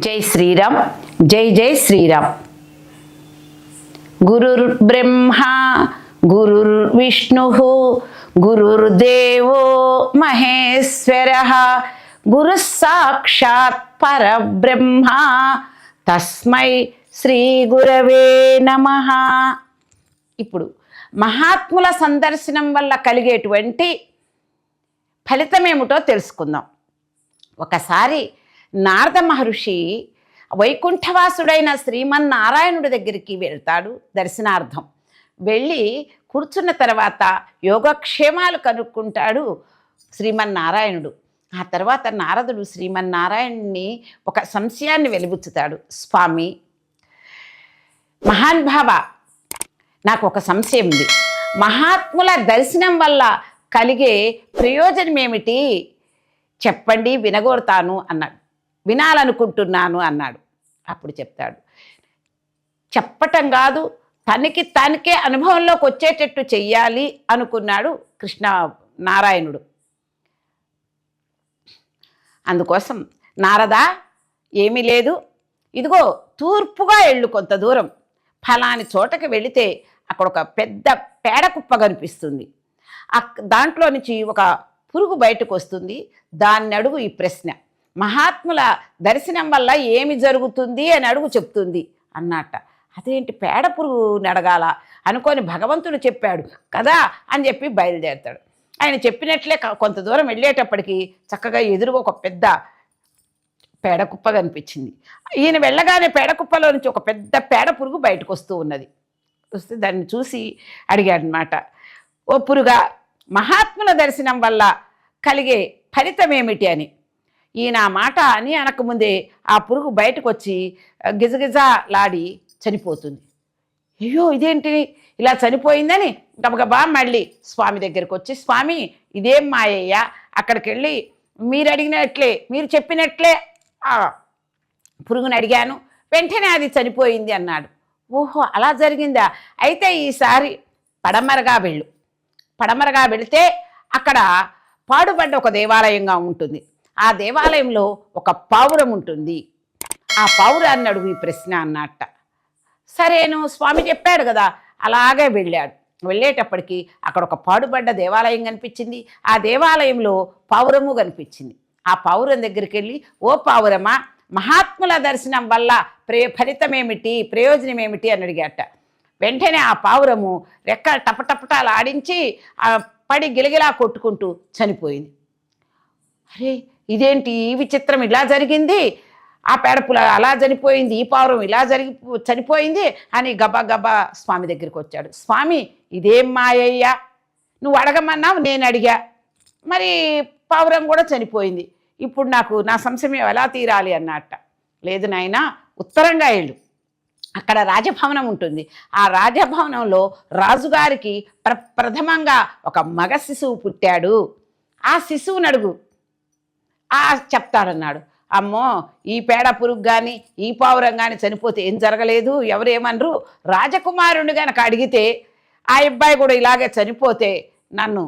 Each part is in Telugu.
జై శ్రీరామ్. జై జై శ్రీరామ్. గురుర్బ్రహ్మ గురుర్విష్ణుః గురుర్దేవో మహేశ్వరః గురుః సాక్షాత్ పరబ్రహ్మ తస్మై శ్రీ గురవే నమః. ఇప్పుడు మహాత్ముల సందర్శనం వల్ల కలిగేటువంటి ఫలితమేమిటో తెలుసుకుందాం. ఒకసారి నారద మహర్షి వైకుంఠవాసుడైన శ్రీమన్నారాయణుడి దగ్గరికి వెళ్తాడు దర్శనార్థం. వెళ్ళి కూర్చున్న తర్వాత యోగక్షేమాలు కనుక్కుంటాడు శ్రీమన్నారాయణుడు. ఆ తర్వాత నారదుడు శ్రీమన్నారాయణుని ఒక సంశయాన్ని వెలిబుచ్చుతాడు. స్వామి మహానుభావ, నాకు ఒక సంశయం ఉంది. మహాత్ముల దర్శనం వల్ల కలిగే ప్రయోజనం ఏమిటి చెప్పండి, వినగోరుతాను అన్నాడు. వినాలనుకుంటున్నాను అన్నాడు. అప్పుడు చెప్తాడు, చెప్పటం కాదు, తనకే అనుభవంలోకి వచ్చేటట్టు చెయ్యాలి అనుకున్నాడు కృష్ణ నారాయణుడు. అందుకోసం నారదా, ఏమీ లేదు, ఇదిగో తూర్పుగా వెళ్ళు, కొంత దూరం ఫలాని చోటకి వెళితే అక్కడ ఒక పెద్ద పేడ కుప్ప కనిపిస్తుంది. దాంట్లో నుంచి ఒక పురుగు బయటకు వస్తుంది. దాన్ని అడుగు ఈ ప్రశ్న, మహాత్ముల దర్శనం వల్ల ఏమి జరుగుతుంది అని అడుగు, చెప్తుంది అన్నట్ట. అదేంటి పేడ పురుగుని అడగాల అనుకొని భగవంతుడు చెప్పాడు కదా అని చెప్పి బయలుదేరతాడు. ఆయన చెప్పినట్లే కొంత దూరం వెళ్ళేటప్పటికి చక్కగా ఎదురుగా ఒక పెద్ద పేడ కుప్ప కనిపించింది. ఈయన వెళ్ళగానే పేడ కుప్పలో నుంచి ఒక పెద్ద పేడ పురుగు బయటకు వస్తూ ఉన్నది. వస్తే దాన్ని చూసి అడిగాడనమాట, ఓ పురుగా, మహాత్ముల దర్శనం వల్ల కలిగే ఫలితం ఏమిటి అని. ఈయన మాట అని అనకముందే ఆ పురుగు బయటకు వచ్చి గిజగిజలాడి చనిపోతుంది. అయ్యో ఇదేంటి ఇలా చనిపోయిందని గబగబా మళ్ళీ స్వామి దగ్గరికి వచ్చి, స్వామి ఇదేం మాయయ్యా, అక్కడికి వెళ్ళి మీరు అడిగినట్లే, మీరు చెప్పినట్లే ఆ పురుగుని అడిగాను, వెంటనే అది చనిపోయింది అన్నాడు. ఓహో అలా జరిగిందా, అయితే ఈసారి పడమరగా వెళ్ళు. పడమరగా వెళితే అక్కడ పాడుబడ్డ ఒక దేవాలయంగా ఉంటుంది. ఆ దేవాలయంలో ఒక పావురం ఉంటుంది. ఆ పావురాన్ని అడుగు ఈ ప్రశ్న అన్నట్ట. సరేను స్వామి చెప్పాడు కదా, అలాగే వెళ్ళాడు. వెళ్ళేటప్పటికి అక్కడ ఒక పాడుబడ్డ దేవాలయం కనిపించింది. ఆ దేవాలయంలో పావురము కనిపించింది. ఆ పావురం దగ్గరికి వెళ్ళి, ఓ పావురమా, మహాత్ముల దర్శనం వల్ల ఫలితం ఏమిటి, ప్రయోజనం ఏమిటి అని అడిగాట. వెంటనే ఆ పావురము రెక్క టపటపటాలు ఆడించి పడి గిలగిలా కొట్టుకుంటూ చనిపోయింది. అరే ఇదేంటి ఈ విచిత్రం, ఇలా జరిగింది, ఆ పేడపుల అలా చనిపోయింది, ఈ పావురం ఇలా చనిపోయింది అని గబా గబా స్వామి దగ్గరికి వచ్చాడు. స్వామి ఇదేం మాయయ్యా, నువ్వు అడగమన్నావు, నేను అడిగా, మరి పావురం కూడా చనిపోయింది, ఇప్పుడు నాకు నా సంశయం ఎలా తీరాలి అన్నట్ట. లేదు నాయనా, ఉత్తరంగా వెళ్ళు, అక్కడ రాజభవనం ఉంటుంది. ఆ రాజభవనంలో రాజుగారికి ప్రథమంగా ఒక మగ శిశువు పుట్టాడు, ఆ శిశువుని అడుగు, చెప్తాడన్నాడు. అమ్మో ఈ పేడ పురుగు కానీ ఈ పావురం కానీ చనిపోతే ఏం జరగలేదు, ఎవరేమనరు, రాజకుమారుని కనుక అడిగితే ఆ అబ్బాయి కూడా ఇలాగే చనిపోతే నన్ను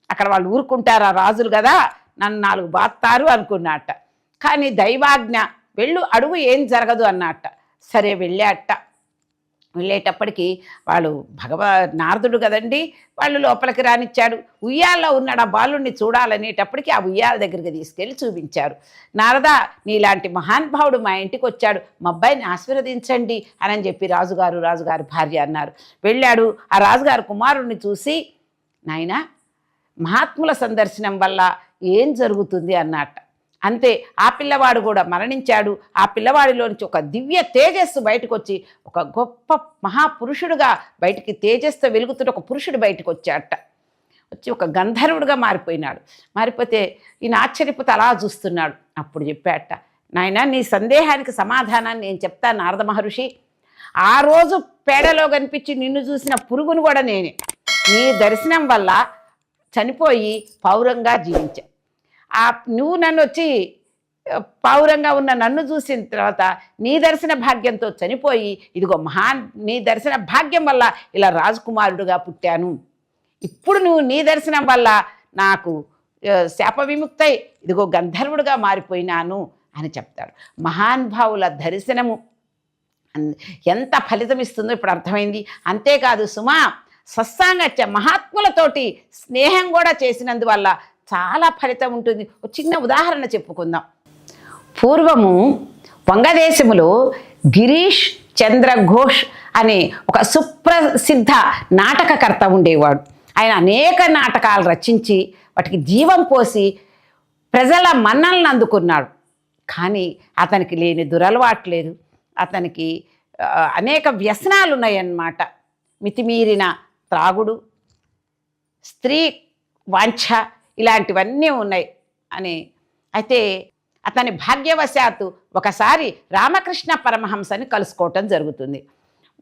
అక్కడ వాళ్ళు ఊరుకుంటారా, రాజులు కదా, నన్ను 4 బాత్తారు అనుకున్నట్ట. కానీ దైవాజ్ఞ, వెళ్ళు అడుగు, ఏం జరగదు అన్నట్ట. సరే వెళ్ళాట. వెళ్ళేటప్పటికి వాళ్ళు నారదుడు కదండి, వాళ్ళు లోపలికి రానిచ్చాడు. ఉయ్యాల్లో ఉన్నాడు ఆ బాలుడిని చూడాలనేటప్పటికి ఆ ఉయ్యాల దగ్గరికి తీసుకెళ్ళి చూపించారు. నారదా, నీలాంటి మహానుభావుడు మా ఇంటికి వచ్చాడు, మా అబ్బాయిని ఆశీర్వదించండి అని చెప్పి రాజుగారి భార్య అన్నారు. వెళ్ళాడు. ఆ రాజుగారి కుమారుడిని చూసి, నాయనా మహాత్ముల సందర్శనం వల్ల ఏం జరుగుతుంది అన్నట్ట. అంతే, ఆ పిల్లవాడు కూడా మరణించాడు. ఆ పిల్లవాడిలోంచి ఒక దివ్య తేజస్సు బయటకు వచ్చి ఒక గొప్ప మహాపురుషుడుగా బయటికి తేజస్తో వెలుగుతున్న ఒక పురుషుడు బయటకు వచ్చాట. వచ్చి ఒక గంధర్వుడుగా మారిపోయినాడు. మారిపోతే ఈయన ఆశ్చర్యపోతే అలా చూస్తున్నాడు. అప్పుడు చెప్పాట, నాయనా నీ సందేహానికి సమాధానాన్ని నేను చెప్తాను నారద మహర్షి. ఆ రోజు పేడలో కనిపించి నిన్ను చూసిన పురుగును కూడా నేనే. నీ దర్శనం వల్ల చనిపోయి పౌరంగా జీవించా. నువ్వు నన్ను వచ్చి పావురంగా ఉన్న నన్ను చూసిన తర్వాత నీ దర్శన భాగ్యంతో చనిపోయి ఇదిగో నీ దర్శన భాగ్యం వల్ల ఇలా రాజకుమారుడుగా పుట్టాను. ఇప్పుడు నువ్వు నీ దర్శనం వల్ల నాకు శాప విముక్తై ఇదిగో గంధర్వుడుగా మారిపోయినాను అని చెప్తాడు. మహానుభావుల దర్శనము ఎంత ఫలితం ఇస్తుందో ఇప్పుడు అర్థమైంది. అంతేకాదు సుమా, సత్సాంగత్య మహాత్ములతోటి స్నేహం కూడా చేసినందువల్ల చాలా ఫలితం ఉంటుంది. ఒక చిన్న ఉదాహరణ చెప్పుకుందాం. పూర్వము వంగదేశములో గిరీష్ చంద్ర ఘోష్ అనే ఒక సుప్రసిద్ధ నాటకకర్త ఉండేవాడు. ఆయన అనేక నాటకాలు రచించి వాటికి జీవం పోసి ప్రజల మన్నలను అందుకున్నాడు. కానీ అతనికి లేని దురలవాట్లేదు, అతనికి అనేక వ్యసనాలు ఉన్నాయన్నమాట. మితిమీరిన త్రాగుడు, స్త్రీ వాంఛ, ఇలాంటివన్నీ ఉన్నాయి అని. అయితే అతని భాగ్యవశాత్తు ఒకసారి రామకృష్ణ పరమహంసని కలుసుకోవటం జరుగుతుంది.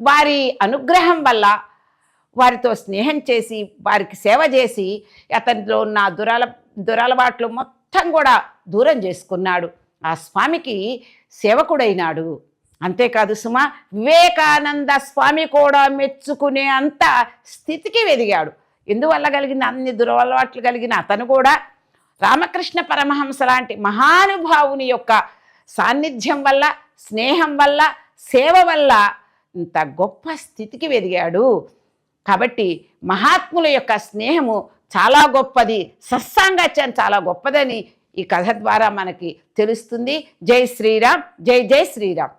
వారి అనుగ్రహం వల్ల వారితో స్నేహం చేసి వారికి సేవ చేసి అతనిలో ఉన్న దురలవాట్లు మొత్తం కూడా దూరం చేసుకున్నాడు. ఆ స్వామికి సేవకుడైనాడు. అంతేకాదు సుమా, వివేకానంద స్వామి కూడా మెచ్చుకునే అంత స్థితికి ఎదిగాడు. ఎందువల్ల కలిగింది? అన్ని దురలవాట్లు కలిగిన అతను కూడా రామకృష్ణ పరమహంస లాంటి మహానుభావుని యొక్క సాన్నిధ్యం వల్ల, స్నేహం వల్ల, సేవ వల్ల ఇంత గొప్ప స్థితికి ఎదిగాడు. కాబట్టి మహాత్ముల యొక్క స్నేహము చాలా గొప్పది, సత్సాంగత్యం చాలా గొప్పదని ఈ కథ ద్వారా మనకి తెలుస్తుంది. జై శ్రీరామ్, జై జై శ్రీరామ్.